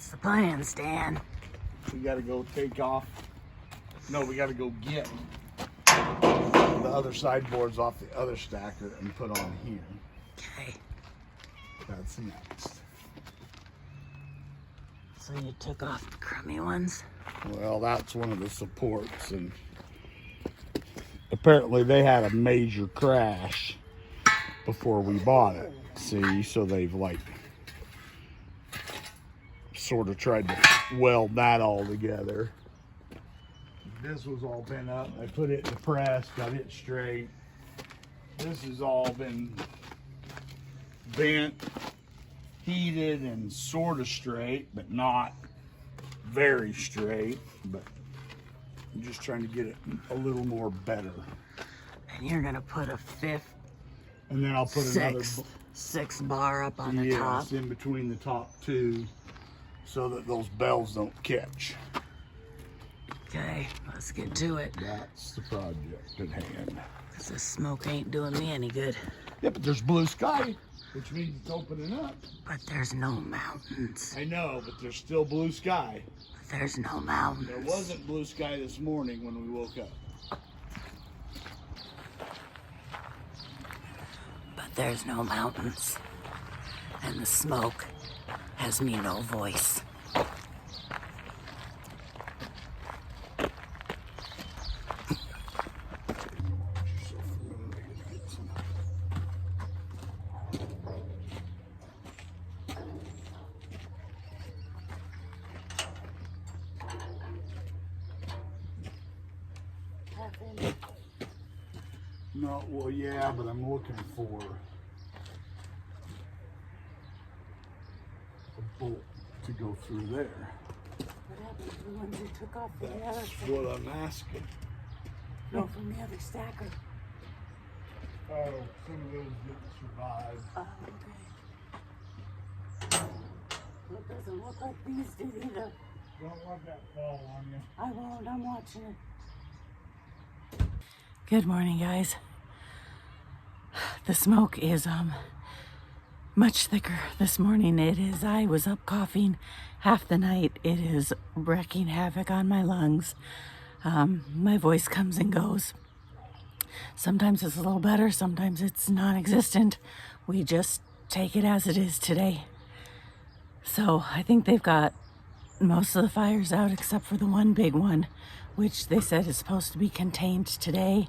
What's the plan, Stan? We gotta go take off. No, we gotta go get the other sideboards off the other stacker and put on here. Okay. That's next. So you took off the crummy ones? Well, that's one of the supports, and apparently they had a major crash before we bought it. See, so they've like sort of tried to weld that all together. This was all bent up. I put it in the press, got it straight. This has all been bent, heated, and sort of straight, but not very straight. But I'm just trying to get it a little more better. And you're gonna put a fifth, And then I'll put another six bar up on the top. Yes, in between the top two, so that those bells don't catch. Okay, let's get to it. That's the project at hand. Cause this smoke ain't doing me any good. Yeah, but there's blue sky, which means it's opening up. But there's no mountains. I know, but there's still blue sky. But there's no mountains. There wasn't blue sky this morning when we woke up. But there's no mountains. And the smoke has me no voice. No, well, yeah, but I'm looking for a bolt to go through there. What happened to the ones you took off from the other That's stacker? what I'm asking. No, from the other stacker. Oh, some of those didn't survive. Oh, okay. Well, it doesn't look like these did either. Don't let that fall on you. I won't, I'm watching it. Good morning, guys. The smoke is much thicker this morning. I was up coughing half the night. It is wreaking havoc on my lungs. My voice comes and goes. Sometimes it's a little better, sometimes it's non-existent. We just take it as it is today. So I think they've got most of the fires out except for the one big one, which they said is supposed to be contained today.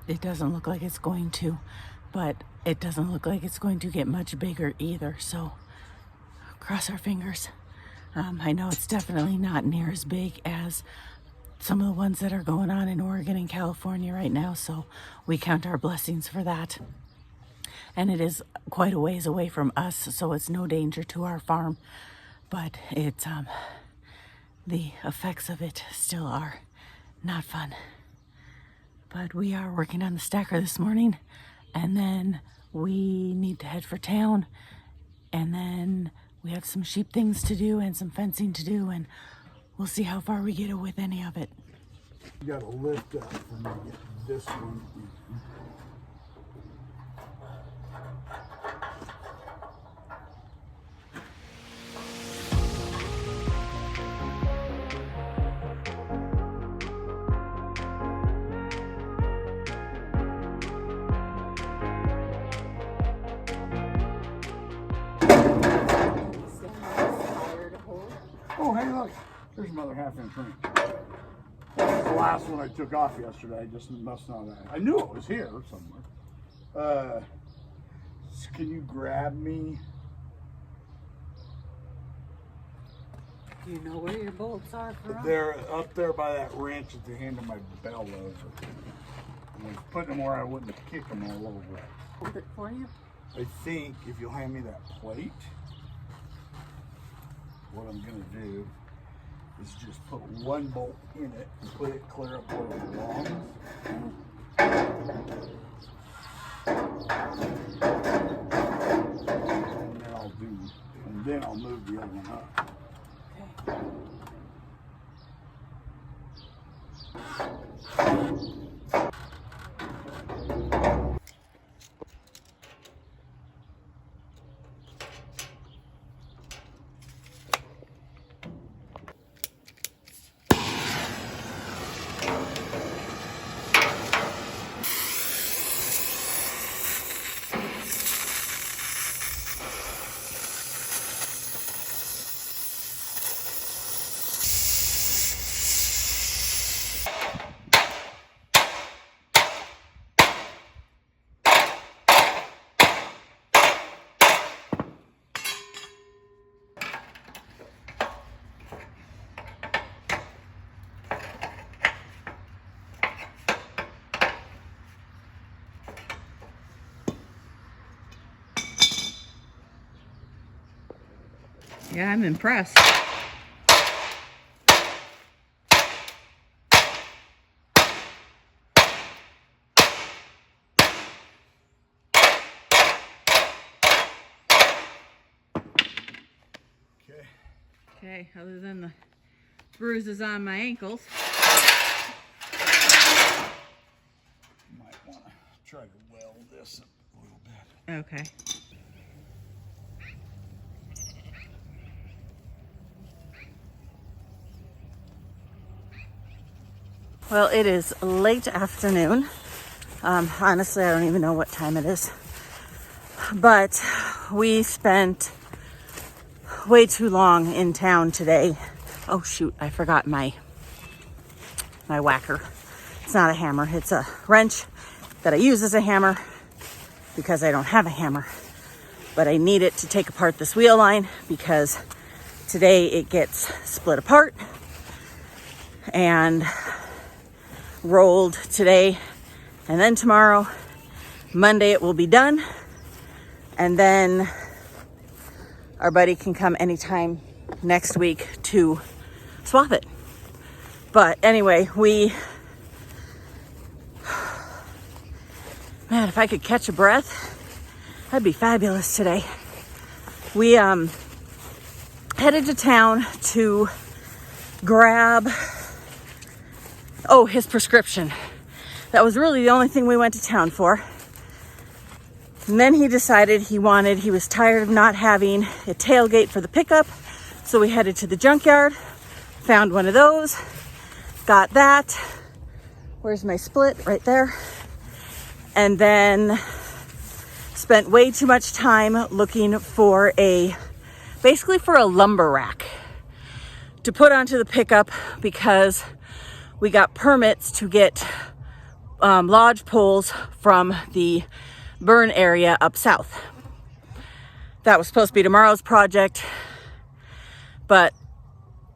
It doesn't look like it's going to, but it doesn't look like it's going to get much bigger either. So cross our fingers. I know it's definitely not near as big as some of the ones that are going on in Oregon and California right now. So we count our blessings for that. And it is quite a ways away from us, so it's no danger to our farm. But it's, the effects of it still are not fun. But we are working on the stacker this morning, and then we need to head for town, and then we have some sheep things to do and some fencing to do, and we'll see how far we get with any of it. You gotta lift up when you get this one. Oh, hey, look. There's another half-inch ring. That's the last one I took off yesterday. I just must not have. I knew it was here somewhere. Can you grab me? Do you know where your bolts are from? They're up there by that wrench at the end of my bellows. I was putting them where I wouldn't kick them all over. Hold it for you? I think if you'll hand me that plate, what I'm gonna do is just put one bolt in it and put it clear up where it belongs. And then I'll move the other one up. Yeah, I'm impressed. Okay, other than the bruises on my ankles. Might want to try to weld this a little bit. Okay. Well, it is late afternoon. Honestly, I don't even know what time it is. But we spent way too long in town today. Oh shoot, I forgot my whacker. It's not a hammer, it's a wrench that I use as a hammer because I don't have a hammer. But I need it to take apart this wheel line because today it gets split apart and rolled today, and then tomorrow, Monday, it will be done, and then our buddy can come anytime next week to swath it. But anyway, man, if I could catch a breath, that'd be fabulous today. We headed to town to grab his prescription. That was really the only thing we went to town for. And then he decided he was tired of not having a tailgate for the pickup. So we headed to the junkyard, found one of those, got that. Where's my split? Right there. And then spent way too much time looking for basically for a lumber rack to put onto the pickup because we got permits to get lodge poles from the burn area up south. That was supposed to be tomorrow's project, but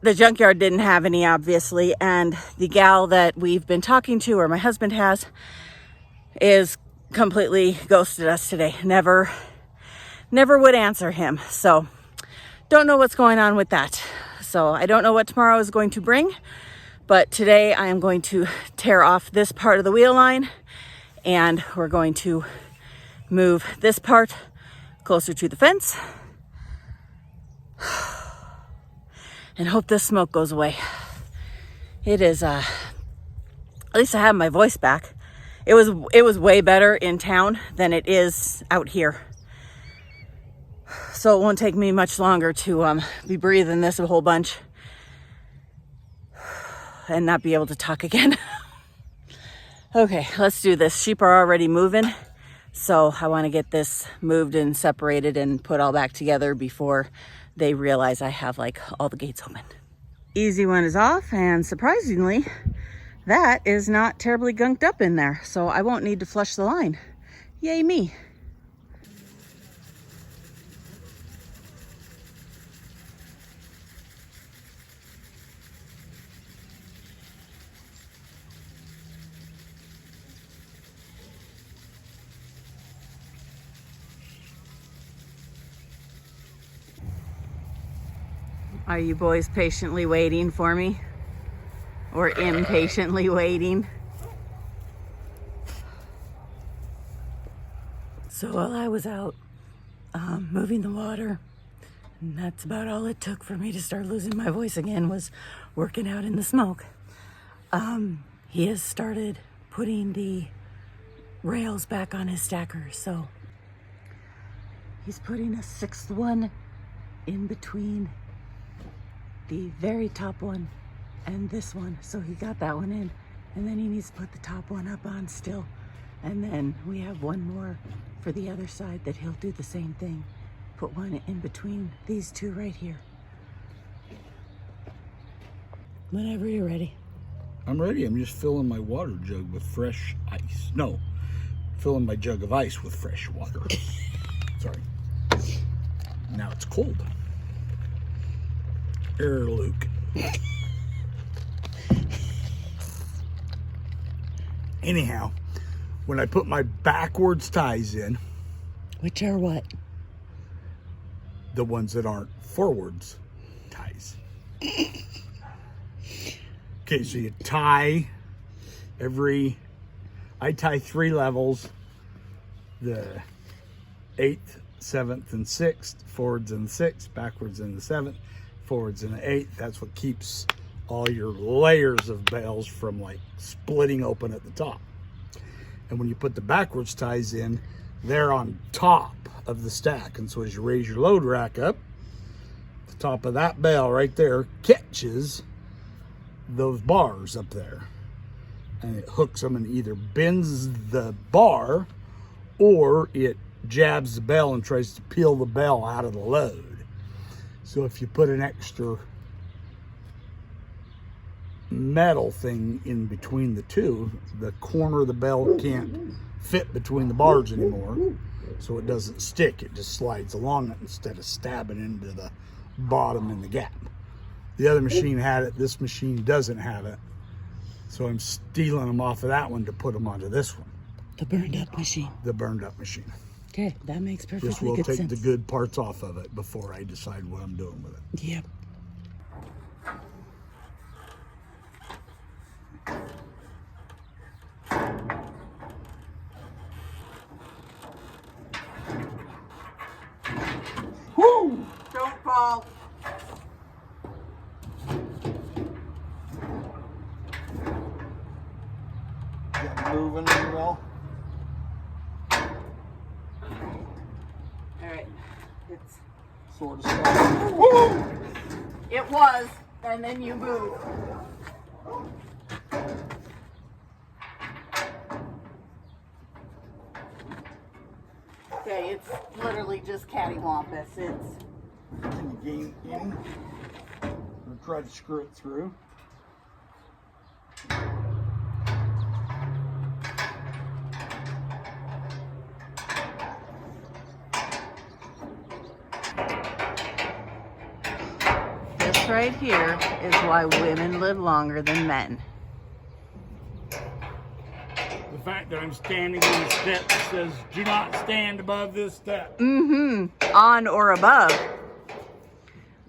the junkyard didn't have any, obviously, and the gal that we've been talking to, or my husband has, is completely ghosted us today. Never would answer him. So don't know what's going on with that. So I don't know what tomorrow is going to bring. But today I am going to tear off this part of the wheel line and we're going to move this part closer to the fence and hope this smoke goes away. It is, at least I have my voice back. It was way better in town than it is out here. So it won't take me much longer to be breathing this a whole bunch and not be able to talk again. Okay, let's do this. Sheep are already moving, so I want to get this moved and separated and put all back together before they realize I have like all the gates open. Easy one is off, and surprisingly, that is not terribly gunked up in there, so I won't need to flush the line. Yay me. Are you boys patiently waiting for me? Or impatiently waiting? So while I was out moving the water, and that's about all it took for me to start losing my voice again, was working out in the smoke. He has started putting the rails back on his stacker, so he's putting a sixth one in between the very top one and this one. So he got that one in, and then he needs to put the top one up on still, and then we have one more for the other side that he'll do the same thing. Put one in between these two right here. Whenever you're ready. I'm ready. I'm just filling my water jug with fresh ice. No, filling my jug of ice with fresh water. Sorry. Now it's cold. Luke. Anyhow, when I put my backwards ties in, which are what? the ones that aren't forwards ties. Okay, so you tie I tie 3 levels, the 8th, 7th, and 6th, forwards in the 6th, backwards in the 7th, forwards in the 8th. That's what keeps all your layers of bales from like splitting open at the top. And when you put the backwards ties in, they're on top of the stack. And so as you raise your load rack up, the top of that bale right there catches those bars up there. And it hooks them and either bends the bar or it jabs the bell and tries to peel the bell out of the load. So if you put an extra metal thing in between the two, the corner of the bell can't fit between the bars anymore, so it doesn't stick. It just slides along it instead of stabbing into the bottom in the gap. The other machine had it. This machine doesn't have it, so I'm stealing them off of that one to put them onto this one. The burned up machine. The burned up machine. Okay, that makes perfectly This will good take sense. the good parts off of it before I decide what I'm doing with it. Yep. Woo! Don't fall. Got moving as well. All right, it's. Sort of stuff. Woo! It was, and then you moved. Okay, it's literally just cattywampus. It's. Can you gain in? Or try to screw it through. This right here is why women live longer than men. The fact that I'm standing on a step that says, do not stand above this step. On or above.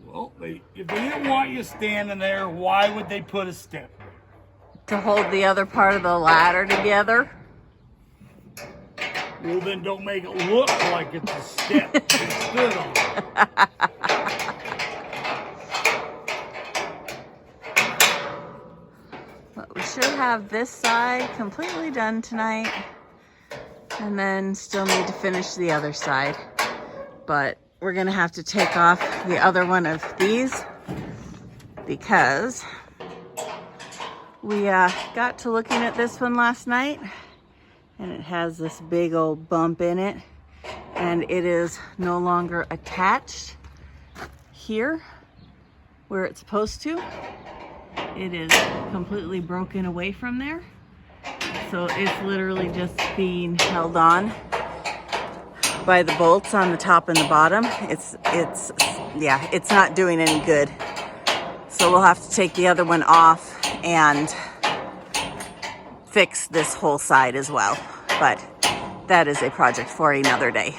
Well, if they didn't want you standing there, why would they put a step there? To hold the other part of the ladder together. Well, then don't make it look like it's a step they stood on. But we should have this side completely done tonight. And then still need to finish the other side. But we're gonna have to take off the other one of these because we got to looking at this one last night and it has this big old bump in it and it is no longer attached here where it's supposed to. It is completely broken away from there. So it's literally just being held on by the bolts on the top and the bottom. It's not doing any good. So we'll have to take the other one off and fix this whole side as well. But that is a project for another day.